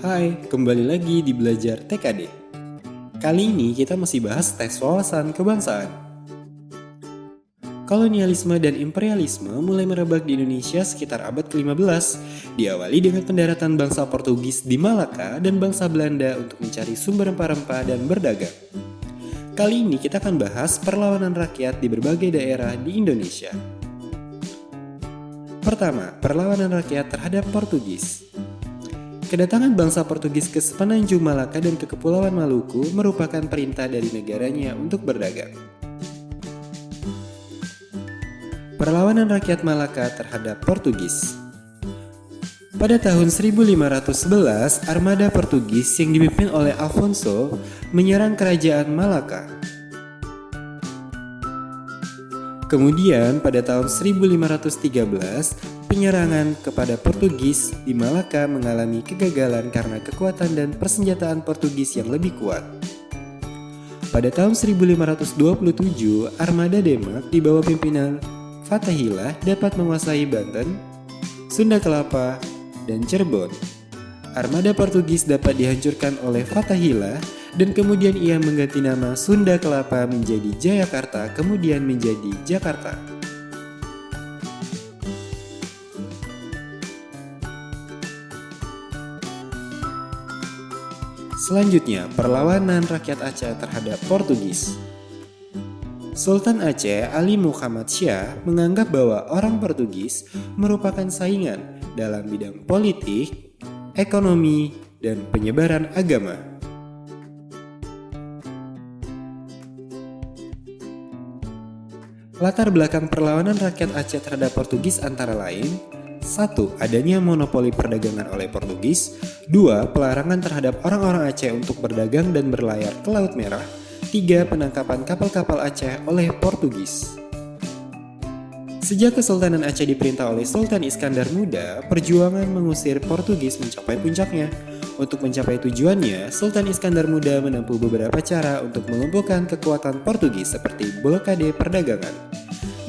Hai, kembali lagi di Belajar TKD. Kali ini kita masih bahas tes wawasan kebangsaan. Kolonialisme dan imperialisme mulai merebak di Indonesia sekitar abad ke-15, diawali dengan pendaratan bangsa Portugis di Malaka dan bangsa Belanda untuk mencari sumber rempah-rempah dan berdagang. Kali ini kita akan bahas perlawanan rakyat di berbagai daerah di Indonesia. Pertama, perlawanan rakyat terhadap Portugis. Kedatangan bangsa Portugis ke semenanjung Malaka dan ke Kepulauan Maluku merupakan perintah dari negaranya untuk berdagang. Perlawanan rakyat Malaka terhadap Portugis. Pada tahun 1511, armada Portugis yang dipimpin oleh Afonso menyerang kerajaan Malaka. Kemudian pada tahun 1513, penyerangan kepada Portugis di Malaka mengalami kegagalan karena kekuatan dan persenjataan Portugis yang lebih kuat. Pada tahun 1527, armada Denmark di bawah pimpinan Fathahillah dapat menguasai Banten, Sunda Kelapa, dan Cirebon. Armada Portugis dapat dihancurkan oleh Fathahillah dan kemudian ia mengganti nama Sunda Kelapa menjadi Jayakarta, kemudian menjadi Jakarta. Selanjutnya, perlawanan rakyat Aceh terhadap Portugis. Sultan Aceh Ali Muhammad Shah menganggap bahwa orang Portugis merupakan saingan dalam bidang politik, ekonomi, dan penyebaran agama. Latar belakang perlawanan rakyat Aceh terhadap Portugis antara lain: 1. Adanya monopoli perdagangan oleh Portugis. 2. Pelarangan terhadap orang-orang Aceh untuk berdagang dan berlayar ke Laut Merah. 3. Penangkapan kapal-kapal Aceh oleh Portugis. Sejak Kesultanan Aceh diperintah oleh Sultan Iskandar Muda, perjuangan mengusir Portugis mencapai puncaknya. Untuk mencapai tujuannya, Sultan Iskandar Muda menempuh beberapa cara untuk melumpuhkan kekuatan Portugis seperti blokade perdagangan.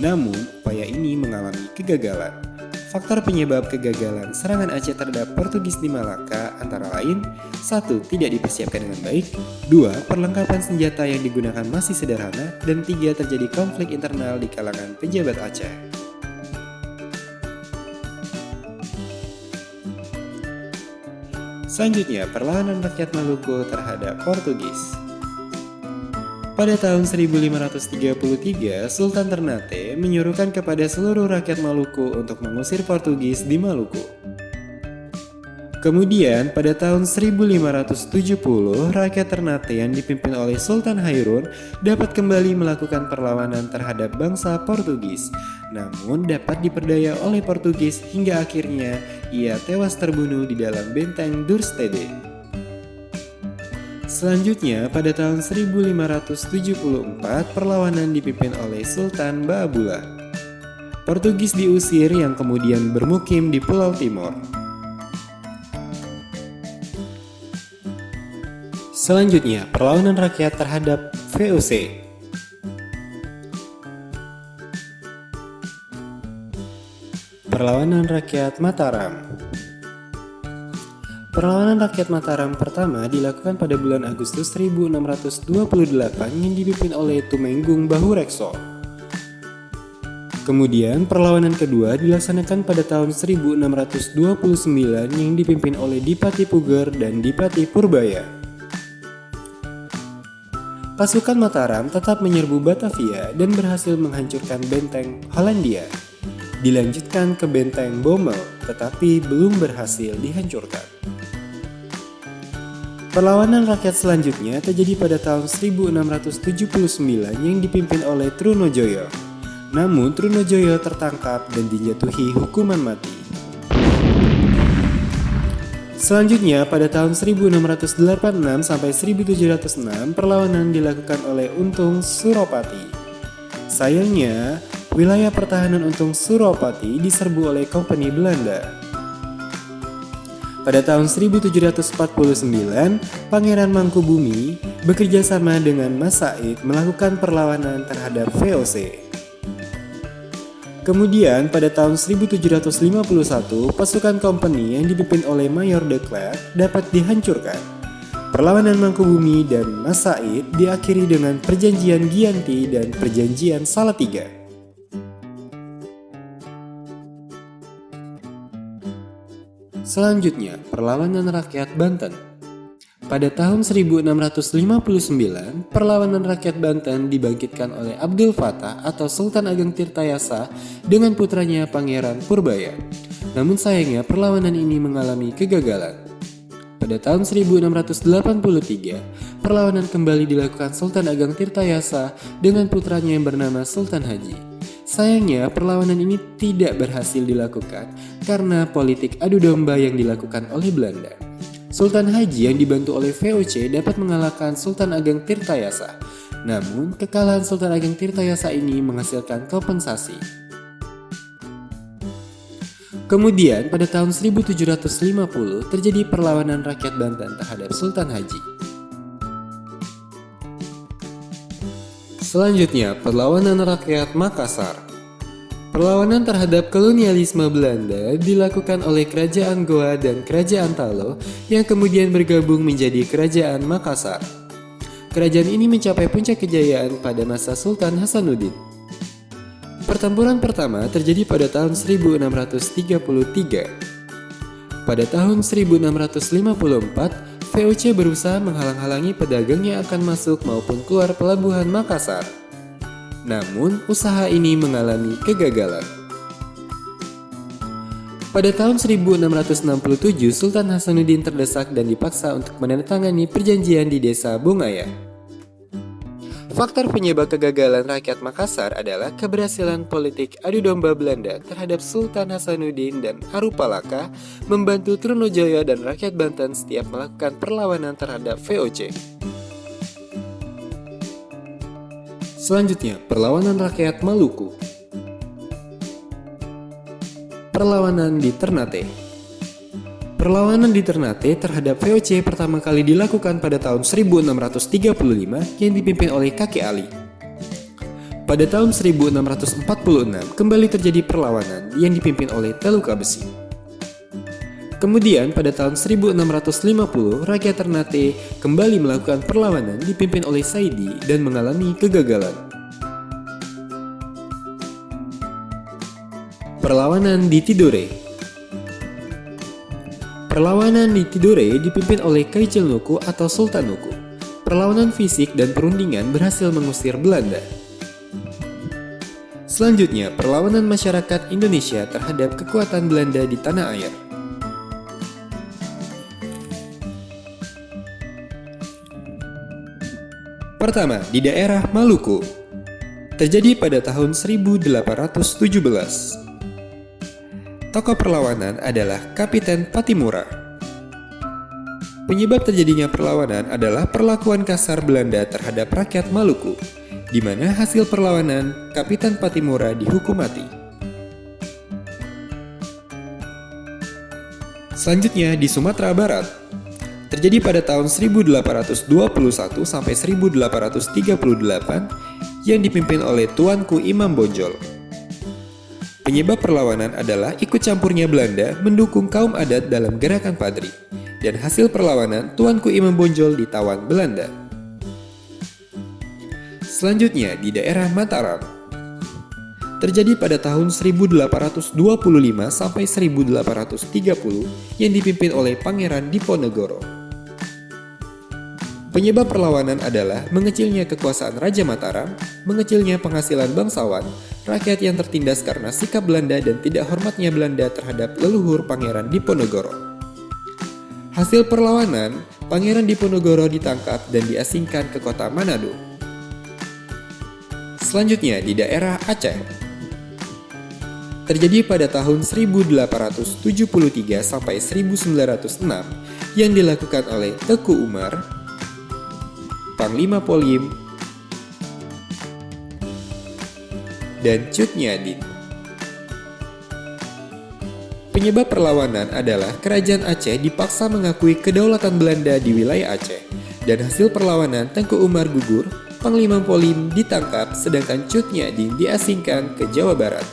Namun, upaya ini mengalami kegagalan. Faktor penyebab kegagalan serangan Aceh terhadap Portugis di Malaka antara lain: 1. Tidak dipersiapkan dengan baik. 2. Perlengkapan senjata yang digunakan masih sederhana. Dan 3. Terjadi konflik internal di kalangan pejabat Aceh. Selanjutnya, perlawanan rakyat Maluku terhadap Portugis. Pada tahun 1533, Sultan Ternate menyuruhkan kepada seluruh rakyat Maluku untuk mengusir Portugis di Maluku. Kemudian, pada tahun 1570, rakyat Ternate yang dipimpin oleh Sultan Hairun dapat kembali melakukan perlawanan terhadap bangsa Portugis, namun dapat diperdaya oleh Portugis hingga akhirnya ia tewas terbunuh di dalam benteng Dorstede. Selanjutnya, pada tahun 1574, perlawanan dipimpin oleh Sultan Baabullah. Portugis diusir yang kemudian bermukim di Pulau Timor. Selanjutnya, perlawanan rakyat terhadap VOC. Perlawanan rakyat Mataram. Perlawanan rakyat Mataram pertama dilakukan pada bulan Agustus 1628 yang dipimpin oleh Tumenggung Bahurekso. Kemudian perlawanan kedua dilaksanakan pada tahun 1629 yang dipimpin oleh Dipati Puger dan Dipati Purbaya. Pasukan Mataram tetap menyerbu Batavia dan berhasil menghancurkan benteng Hollandia. Dilanjutkan ke benteng Bommel, tetapi belum berhasil dihancurkan. Perlawanan rakyat selanjutnya terjadi pada tahun 1679 yang dipimpin oleh Trunojoyo. Namun Trunojoyo tertangkap dan dijatuhi hukuman mati. Selanjutnya pada tahun 1686 sampai 1706 perlawanan dilakukan oleh Untung Suropati. Sayangnya, wilayah pertahanan Untung Suropati diserbu oleh Kompeni Belanda. Pada tahun 1749, Pangeran Mangkubumi bekerja sama dengan Mas Said melakukan perlawanan terhadap VOC. Kemudian pada tahun 1751, pasukan company yang dipimpin oleh Mayor de Klerk dapat dihancurkan. Perlawanan Mangkubumi dan Mas Said diakhiri dengan Perjanjian Giyanti dan Perjanjian Salatiga. Selanjutnya, perlawanan rakyat Banten. Pada tahun 1659, perlawanan rakyat Banten dibangkitkan oleh Abdul Fattah atau Sultan Ageng Tirtayasa dengan putranya Pangeran Purbaya. Namun sayangnya perlawanan ini mengalami kegagalan. Pada tahun 1683, perlawanan kembali dilakukan Sultan Ageng Tirtayasa dengan putranya yang bernama Sultan Haji. Sayangnya perlawanan ini tidak berhasil dilakukan karena politik adu domba yang dilakukan oleh Belanda. Sultan Haji yang dibantu oleh VOC dapat mengalahkan Sultan Ageng Tirtayasa. Namun, kekalahan Sultan Ageng Tirtayasa ini menghasilkan kompensasi. Kemudian, pada tahun 1750 terjadi perlawanan rakyat Banten terhadap Sultan Haji. Selanjutnya, perlawanan rakyat Makassar. Perlawanan terhadap kolonialisme Belanda dilakukan oleh Kerajaan Goa dan Kerajaan Talo yang kemudian bergabung menjadi Kerajaan Makassar. Kerajaan ini mencapai puncak kejayaan pada masa Sultan Hasanuddin. Pertempuran pertama terjadi pada tahun 1633. Pada tahun 1654, VOC berusaha menghalang-halangi pedagang yang akan masuk maupun keluar pelabuhan Makassar. Namun, usaha ini mengalami kegagalan. Pada tahun 1667, Sultan Hasanuddin terdesak dan dipaksa untuk menandatangani perjanjian di desa Bongaya. Faktor penyebab kegagalan rakyat Makassar adalah keberhasilan politik adu domba Belanda terhadap Sultan Hasanuddin dan Harupalaka membantu Trunojoyo dan rakyat Banten setiap melakukan perlawanan terhadap VOC. Selanjutnya, perlawanan rakyat Maluku. Perlawanan di Ternate. Perlawanan di Ternate terhadap VOC pertama kali dilakukan pada tahun 1635 yang dipimpin oleh kakek Ali. Pada tahun 1646 kembali terjadi perlawanan yang dipimpin oleh Teluka Besi. Kemudian pada tahun 1650, rakyat Ternate kembali melakukan perlawanan dipimpin oleh Saidi dan mengalami kegagalan. Perlawanan di Tidore. Perlawanan di Tidore dipimpin oleh Kaijelnuku atau Sultan Nuku. Perlawanan fisik dan perundingan berhasil mengusir Belanda. Selanjutnya, perlawanan masyarakat Indonesia terhadap kekuatan Belanda di tanah air. Pertama, di daerah Maluku. Terjadi pada tahun 1817. Tokoh perlawanan adalah Kapiten Patimura. Penyebab terjadinya perlawanan adalah perlakuan kasar Belanda terhadap rakyat Maluku, di mana hasil perlawanan Kapiten Patimura dihukum mati. Selanjutnya di Sumatera Barat. Terjadi pada tahun 1821 sampai 1838 yang dipimpin oleh Tuanku Imam Bonjol. Penyebab perlawanan adalah ikut campurnya Belanda mendukung kaum adat dalam gerakan Padri, dan hasil perlawanan Tuanku Imam Bonjol ditawan Belanda. Selanjutnya di daerah Mataram. Terjadi pada tahun 1825 sampai 1830 yang dipimpin oleh Pangeran Diponegoro. Penyebab perlawanan adalah mengecilnya kekuasaan Raja Mataram, mengecilnya penghasilan bangsawan, rakyat yang tertindas karena sikap Belanda dan tidak hormatnya Belanda terhadap leluhur Pangeran Diponegoro. Hasil perlawanan, Pangeran Diponegoro ditangkap dan diasingkan ke kota Manado. Selanjutnya di daerah Aceh. Terjadi pada tahun 1873 sampai 1906 yang dilakukan oleh Teku Umar, Panglima Polim, dan Cut Nyadin. Penyebab perlawanan adalah kerajaan Aceh dipaksa mengakui kedaulatan Belanda di wilayah Aceh, dan hasil perlawanan Tengku Umar gugur, Panglima Polim ditangkap, sedangkan Cut Nyadin diasingkan ke Jawa Barat.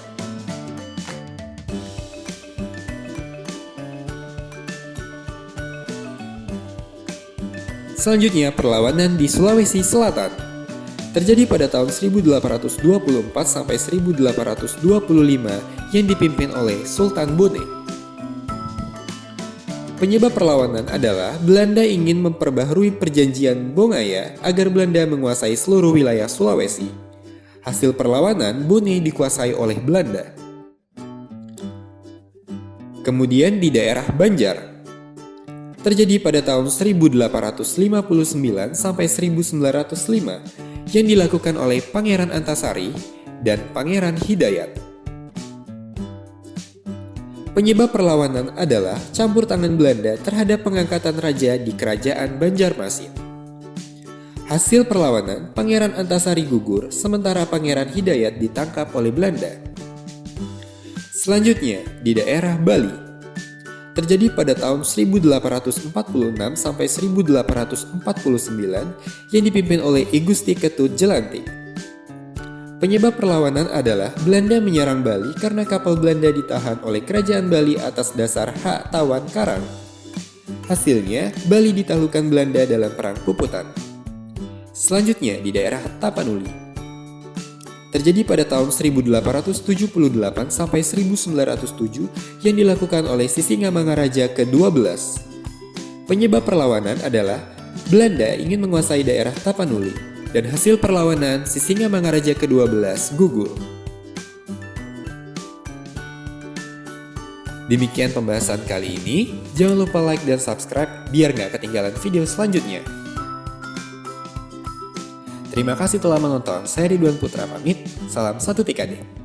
Selanjutnya, perlawanan di Sulawesi Selatan. Terjadi pada tahun 1824 sampai 1825 yang dipimpin oleh Sultan Bone. Penyebab perlawanan adalah Belanda ingin memperbaharui perjanjian Bongaya agar Belanda menguasai seluruh wilayah Sulawesi. Hasil perlawanan, Bone dikuasai oleh Belanda. Kemudian di daerah Banjar. Terjadi pada tahun 1859 sampai 1905 yang dilakukan oleh Pangeran Antasari dan Pangeran Hidayat. Penyebab perlawanan adalah campur tangan Belanda terhadap pengangkatan raja di Kerajaan Banjarmasin. Hasil perlawanan, Pangeran Antasari gugur, sementara Pangeran Hidayat ditangkap oleh Belanda. Selanjutnya, di daerah Bali. Terjadi pada tahun 1846 sampai 1849 yang dipimpin oleh I Gusti Ketut Jelantik. Penyebab perlawanan adalah Belanda menyerang Bali karena kapal Belanda ditahan oleh Kerajaan Bali atas dasar hak tawan karang. Hasilnya, Bali ditaklukkan Belanda dalam Perang Puputan. Selanjutnya di daerah Tapanuli. Terjadi pada tahun 1878 sampai 1907 yang dilakukan oleh Sisingamangaraja ke-12. Penyebab perlawanan adalah Belanda ingin menguasai daerah Tapanuli dan hasil perlawanan Sisingamangaraja ke-12 gugur. Demikian pembahasan kali ini. Jangan lupa like dan subscribe biar nggak ketinggalan video selanjutnya. Terima kasih telah menonton. Saya Ridwan Putra pamit. Salam satu TKD.